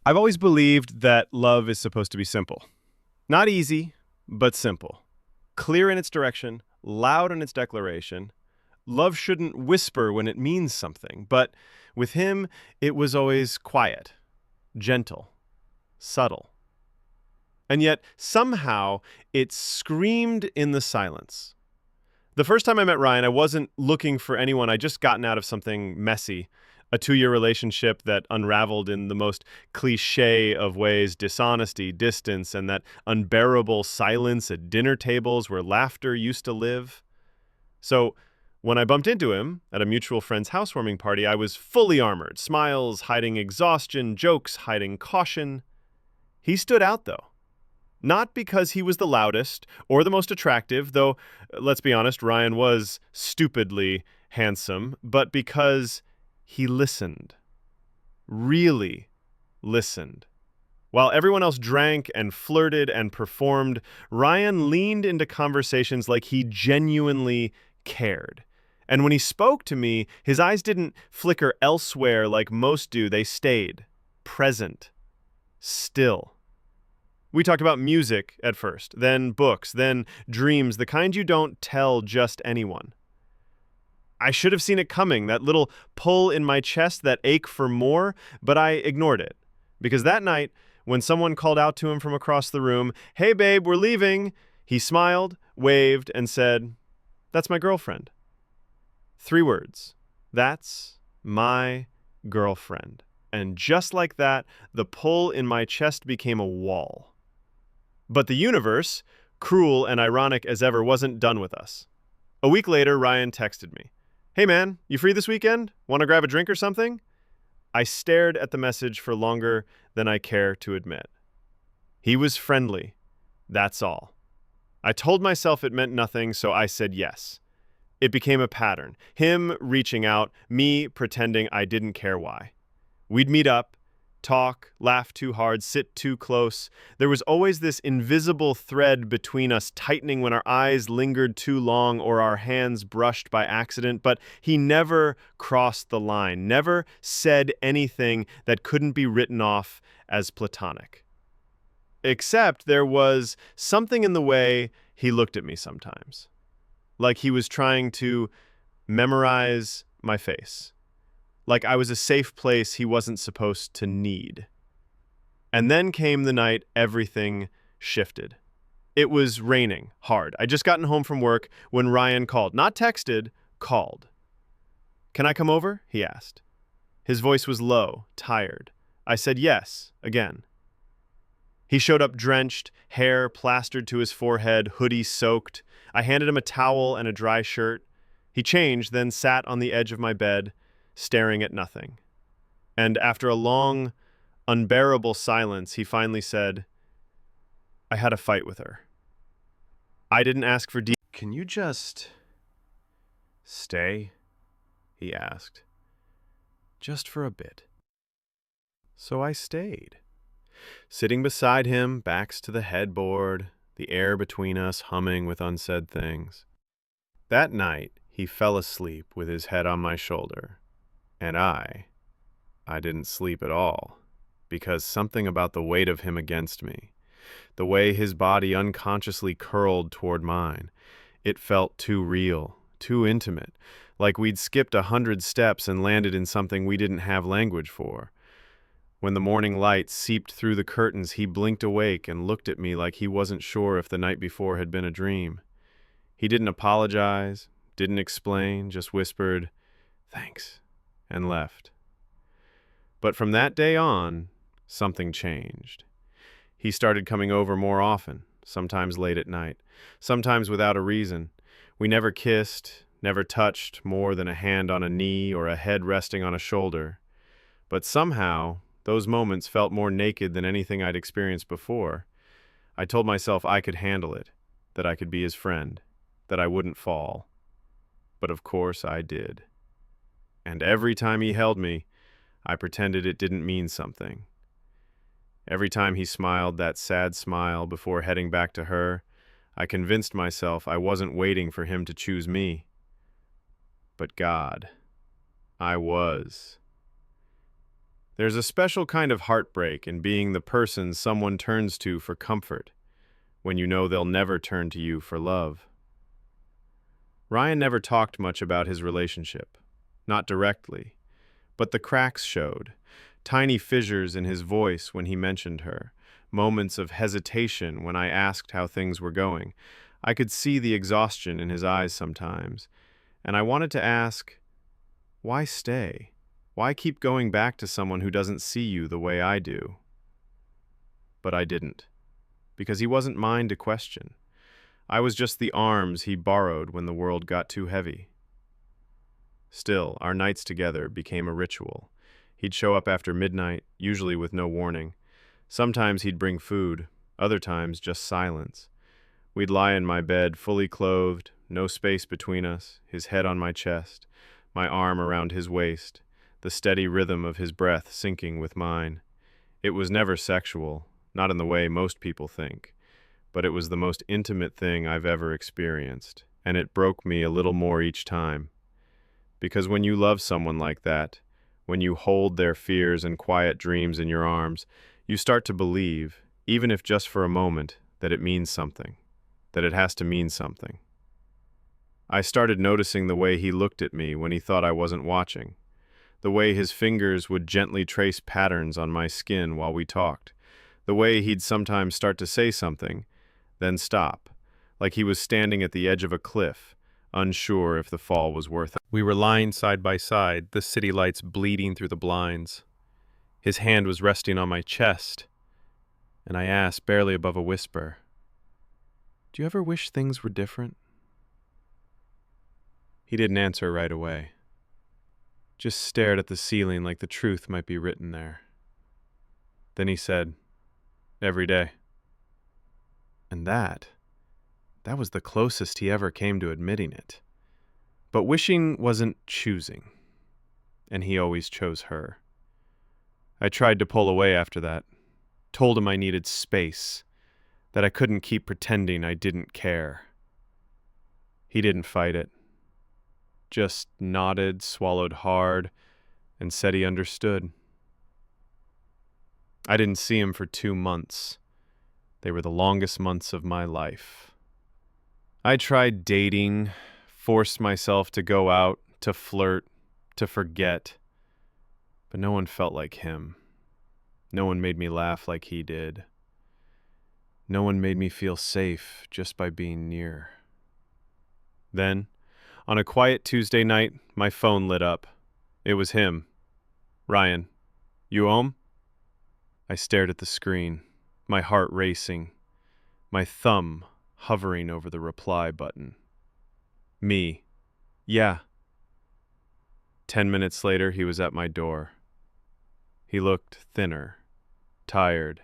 I've always believed that love is supposed to be simple. Not easy, but simple. Clear in its direction, loud in its declaration. Love shouldn't whisper when it means something, but with him, it was always quiet, gentle, subtle. And yet, somehow, it screamed in the silence. The first time I met Ryan, I wasn't looking for anyone. I'd just gotten out of something messy, a 2-year relationship that unraveled in the most cliche of ways: dishonesty, distance, and that unbearable silence at dinner tables where laughter used to live. So when I bumped into him at a mutual friend's housewarming party, I was fully armored, smiles hiding exhaustion, jokes hiding caution. He stood out, though. Not because he was the loudest or the most attractive, though, let's be honest, Ryan was stupidly handsome, but because he listened. Really listened. While everyone else drank and flirted and performed, Ryan leaned into conversations like he genuinely cared. And when he spoke to me, his eyes didn't flicker elsewhere like most do. They stayed present, still. We talked about music at first, then books, then dreams, the kind you don't tell just anyone. I should have seen it coming, that little pull in my chest, that ache for more, but I ignored it. Because that night, when someone called out to him from across the room, "Hey babe, we're leaving," he smiled, waved, and said, "That's my girlfriend." 3 words. That's my girlfriend. And just like that, the pull in my chest became a wall. But the universe, cruel and ironic as ever, wasn't done with us. A week later, Ryan texted me. "Hey man, you free this weekend? Want to grab a drink or something?" I stared at the message for longer than I care to admit. He was friendly. That's all. I told myself it meant nothing, so I said yes. It became a pattern. Him reaching out, me pretending I didn't care why. We'd meet up, talk, laugh too hard, sit too close. There was always this invisible thread between us, tightening when our eyes lingered too long or our hands brushed by accident, but he never crossed the line, never said anything that couldn't be written off as platonic. Except there was something in the way he looked at me sometimes, like he was trying to memorize my face. Like I was a safe place he wasn't supposed to need. And then came the night everything shifted. It was raining hard. I'd just gotten home from work when Ryan called. Not texted, called. "Can I come over?" he asked. His voice was low, tired. I said yes, again. He showed up drenched, hair plastered to his forehead, hoodie soaked. I handed him a towel and a dry shirt. He changed, then sat on the edge of my bed, staring at nothing. And after a long, unbearable silence, he finally said, "I had a fight with her." I didn't ask for "Can you just stay?" he asked. "Just for a bit." So I stayed. Sitting beside him, backs to the headboard, the air between us humming with unsaid things. That night, he fell asleep with his head on my shoulder. And I didn't sleep at all, because something about the weight of him against me, the way his body unconsciously curled toward mine, it felt too real, too intimate, like we'd skipped 100 steps and landed in something we didn't have language for. When the morning light seeped through the curtains, he blinked awake and looked at me like he wasn't sure if the night before had been a dream. He didn't apologize, didn't explain, just whispered, "Thanks," and left. But from that day on, something changed. He started coming over more often, sometimes late at night, sometimes without a reason. We never kissed, never touched more than a hand on a knee or a head resting on a shoulder. But somehow, those moments felt more naked than anything I'd experienced before. I told myself I could handle it, that I could be his friend, that I wouldn't fall. But of course I did. And every time he held me, I pretended it didn't mean something. Every time he smiled that sad smile before heading back to her, I convinced myself I wasn't waiting for him to choose me. But God, I was. There's a special kind of heartbreak in being the person someone turns to for comfort, when you know they'll never turn to you for love. Ryan never talked much about his relationship, not directly, but the cracks showed, tiny fissures in his voice when he mentioned her, moments of hesitation when I asked how things were going. I could see the exhaustion in his eyes sometimes, and I wanted to ask, why stay? Why keep going back to someone who doesn't see you the way I do? But I didn't, because he wasn't mine to question. I was just the arms he borrowed when the world got too heavy. Still, our nights together became a ritual. He'd show up after midnight, usually with no warning. Sometimes he'd bring food, other times just silence. We'd lie in my bed, fully clothed, no space between us, his head on my chest, my arm around his waist, the steady rhythm of his breath syncing with mine. It was never sexual, not in the way most people think, but it was the most intimate thing I've ever experienced, and it broke me a little more each time. Because when you love someone like that, when you hold their fears and quiet dreams in your arms, you start to believe, even if just for a moment, that it means something, that it has to mean something. I started noticing the way he looked at me when he thought I wasn't watching, the way his fingers would gently trace patterns on my skin while we talked, the way he'd sometimes start to say something, then stop, like he was standing at the edge of a cliff, unsure if the fall was worth it. We were lying side by side, the city lights bleeding through the blinds. His hand was resting on my chest, and I asked, barely above a whisper, "Do you ever wish things were different?" He didn't answer right away, just stared at the ceiling like the truth might be written there. Then he said, "Every day." And that was the closest he ever came to admitting it. But wishing wasn't choosing, and he always chose her. I tried to pull away after that, told him I needed space, that I couldn't keep pretending I didn't care. He didn't fight it, just nodded, swallowed hard, and said he understood. I didn't see him for 2 months. They were the longest months of my life. I tried dating, forced myself to go out, to flirt, to forget. But no one felt like him. No one made me laugh like he did. No one made me feel safe just by being near. Then, on a quiet Tuesday night, my phone lit up. It was him. "Ryan, you home?" I stared at the screen, my heart racing, my thumb hovering over the reply button. Me. "Yeah." 10 minutes later, he was at my door. He looked thinner, tired,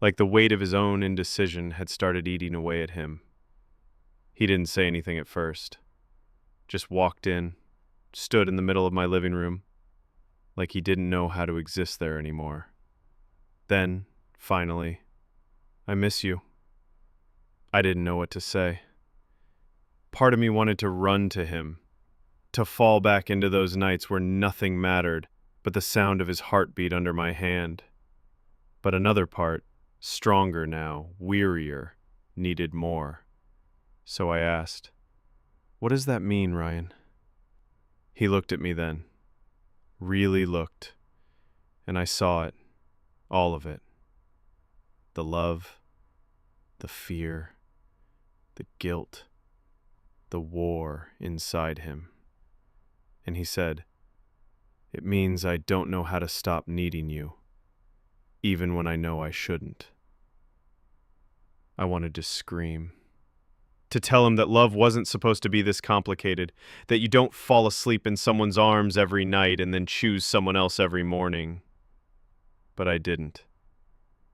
like the weight of his own indecision had started eating away at him. He didn't say anything at first, just walked in, stood in the middle of my living room, like he didn't know how to exist there anymore. Then, finally, "I miss you." I didn't know what to say. Part of me wanted to run to him, to fall back into those nights where nothing mattered but the sound of his heartbeat under my hand. But another part, stronger now, wearier, needed more. So I asked, "What does that mean, Ryan?" He looked at me then, really looked, and I saw it, all of it. The love, the fear, the guilt, the war inside him. And he said, "It means I don't know how to stop needing you, even when I know I shouldn't." I wanted to scream. To tell him that love wasn't supposed to be this complicated, that you don't fall asleep in someone's arms every night and then choose someone else every morning. But I didn't,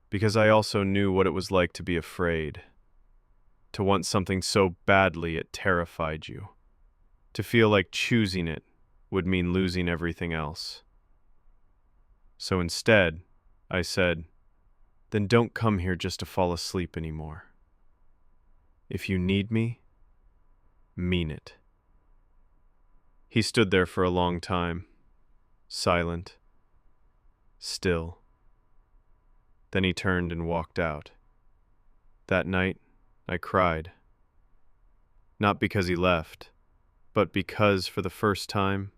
because I also knew what it was like to be afraid, to want something so badly it terrified you, to feel like choosing it would mean losing everything else. So instead, I said, "Then don't come here just to fall asleep anymore. If you need me, mean it." He stood there for a long time, silent, still. Then he turned and walked out. That night, I cried. Not because he left, but because, for the first time,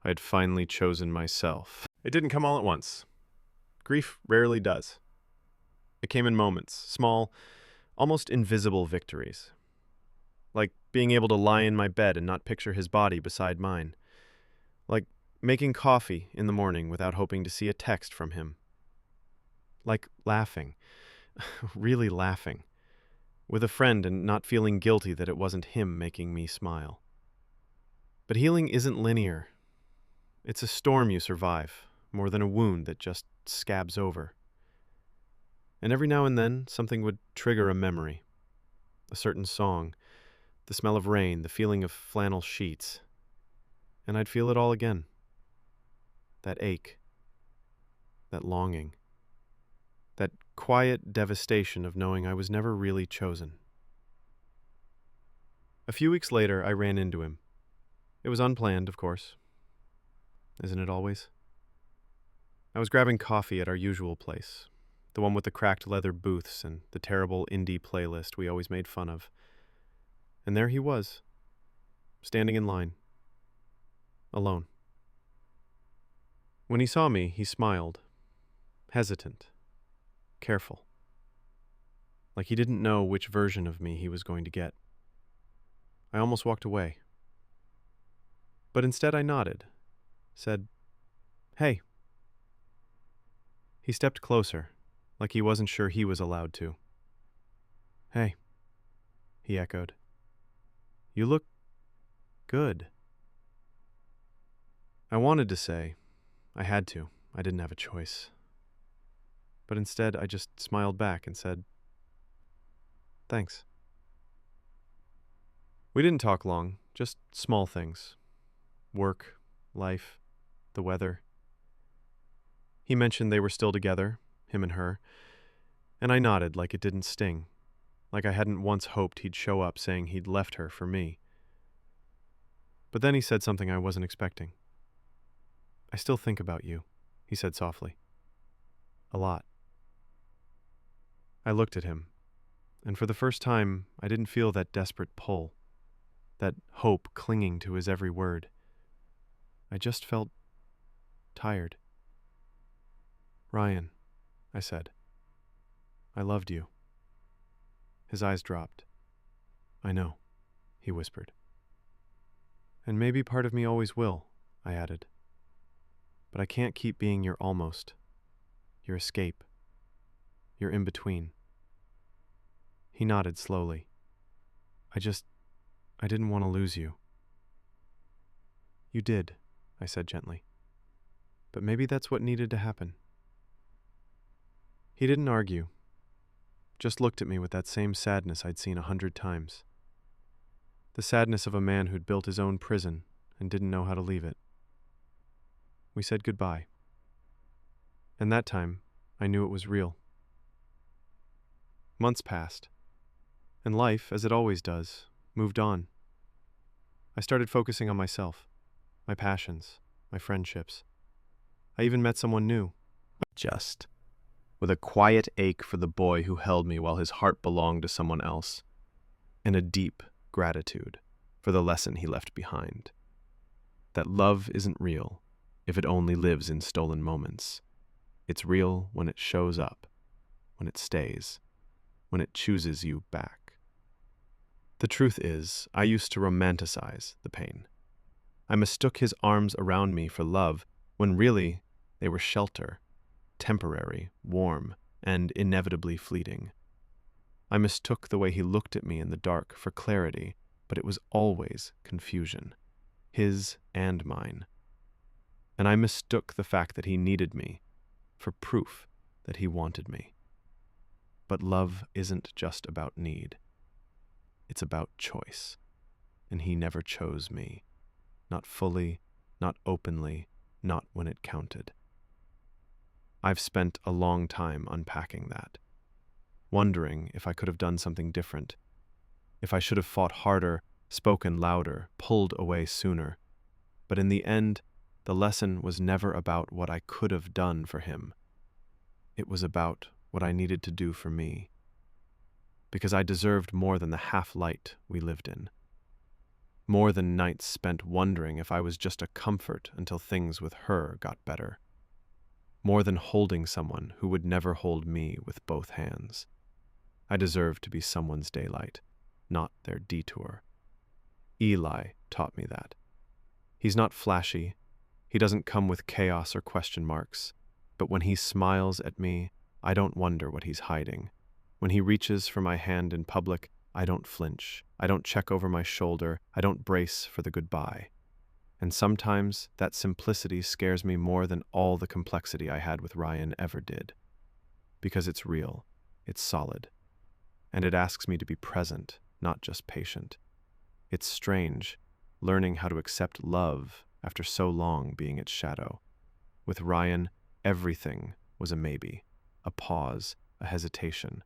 I had finally chosen myself. It didn't come all at once. Grief rarely does. It came in moments, small, almost invisible victories. Like being able to lie in my bed and not picture his body beside mine. Like making coffee in the morning without hoping to see a text from him. Like laughing, really laughing, with a friend and not feeling guilty that it wasn't him making me smile. But healing isn't linear. It's a storm you survive, more than a wound that just scabs over. And every now and then, something would trigger a memory. A certain song, the smell of rain, the feeling of flannel sheets. And I'd feel it all again. That ache. That longing. That quiet devastation of knowing I was never really chosen. A few weeks later, I ran into him. It was unplanned, of course. Isn't it always? I was grabbing coffee at our usual place, the one with the cracked leather booths and the terrible indie playlist we always made fun of. And there he was, standing in line, alone. When he saw me, he smiled, hesitant, careful, like he didn't know which version of me he was going to get. I almost walked away. But instead I nodded, said, "Hey." He stepped closer, like he wasn't sure he was allowed to. "Hey," he echoed. "You look good." I wanted to say, I had to, I didn't have a choice. But instead I just smiled back and said, "Thanks." We didn't talk long, just small things. Work, life, the weather. He mentioned they were still together, him and her, and I nodded like it didn't sting, like I hadn't once hoped he'd show up saying he'd left her for me. But then he said something I wasn't expecting. "I still think about you," he said softly. "A lot." I looked at him, and for the first time, I didn't feel that desperate pull, that hope clinging to his every word. I just felt tired. "Ryan," I said, "I loved you." His eyes dropped. "I know," he whispered. "And maybe part of me always will," I added. "But I can't keep being your almost, your escape, your in-between." He nodded slowly. I didn't want to lose you." "You did," I said gently. "But maybe that's what needed to happen." He didn't argue, just looked at me with that same sadness I'd seen 100 times. The sadness of a man who'd built his own prison and didn't know how to leave it. We said goodbye. And that time, I knew it was real. Months passed, and life, as it always does, moved on. I started focusing on myself, my passions, my friendships. I even met someone new. Just with a quiet ache for the boy who held me while his heart belonged to someone else, and a deep gratitude for the lesson he left behind. That love isn't real if it only lives in stolen moments. It's real when it shows up, when it stays, when it chooses you back. The truth is, I used to romanticize the pain. I mistook his arms around me for love, when really they were shelter, temporary, warm, and inevitably fleeting. I mistook the way he looked at me in the dark for clarity, but it was always confusion, his and mine. And I mistook the fact that he needed me for proof that he wanted me. But love isn't just about need. It's about choice. And he never chose me. Not fully, not openly, not when it counted. I've spent a long time unpacking that, wondering if I could have done something different, if I should have fought harder, spoken louder, pulled away sooner. But in the end, the lesson was never about what I could have done for him. It was about what I needed to do for me. Because I deserved more than the half-light we lived in. More than nights spent wondering if I was just a comfort until things with her got better. More than holding someone who would never hold me with both hands. I deserved to be someone's daylight, not their detour. Eli taught me that. He's not flashy. He doesn't come with chaos or question marks. But when he smiles at me, I don't wonder what he's hiding. When he reaches for my hand in public, I don't flinch. I don't check over my shoulder. I don't brace for the goodbye. And sometimes that simplicity scares me more than all the complexity I had with Ryan ever did. Because it's real, it's solid, and it asks me to be present, not just patient. It's strange, learning how to accept love after so long being its shadow. With Ryan, everything was a maybe, a pause, a hesitation.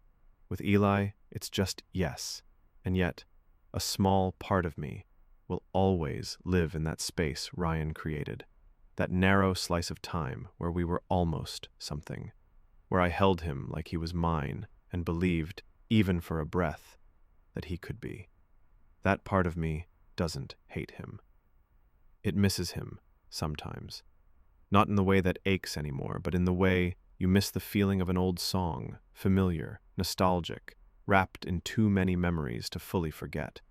With Eli, it's just yes, and yet a small part of me will always live in that space Ryan created, that narrow slice of time where we were almost something, where I held him like he was mine and believed, even for a breath, that he could be. That part of me doesn't hate him. It misses him sometimes, not in the way that aches anymore, but in the way you miss the feeling of an old song, familiar, nostalgic, wrapped in too many memories to fully forget.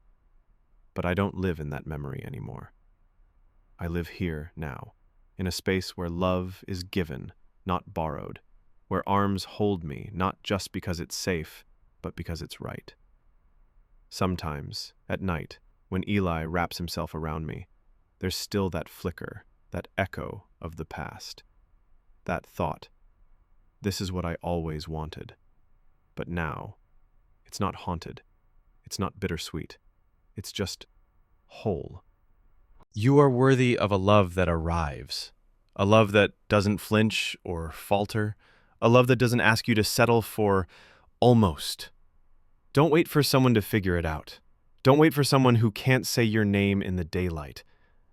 But I don't live in that memory anymore. I live here now, in a space where love is given, not borrowed, where arms hold me not just because it's safe, but because it's right. Sometimes, at night, when Eli wraps himself around me, there's still that flicker, that echo of the past. That thought, this is what I always wanted. But now, it's not haunted. It's not bittersweet. It's just whole. You are worthy of a love that arrives, a love that doesn't flinch or falter, a love that doesn't ask you to settle for almost. Don't wait for someone to figure it out. Don't wait for someone who can't say your name in the daylight,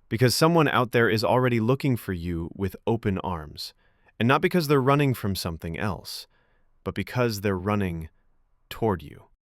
because someone out there is already looking for you with open arms, and not because they're running from something else, but because they're running toward you.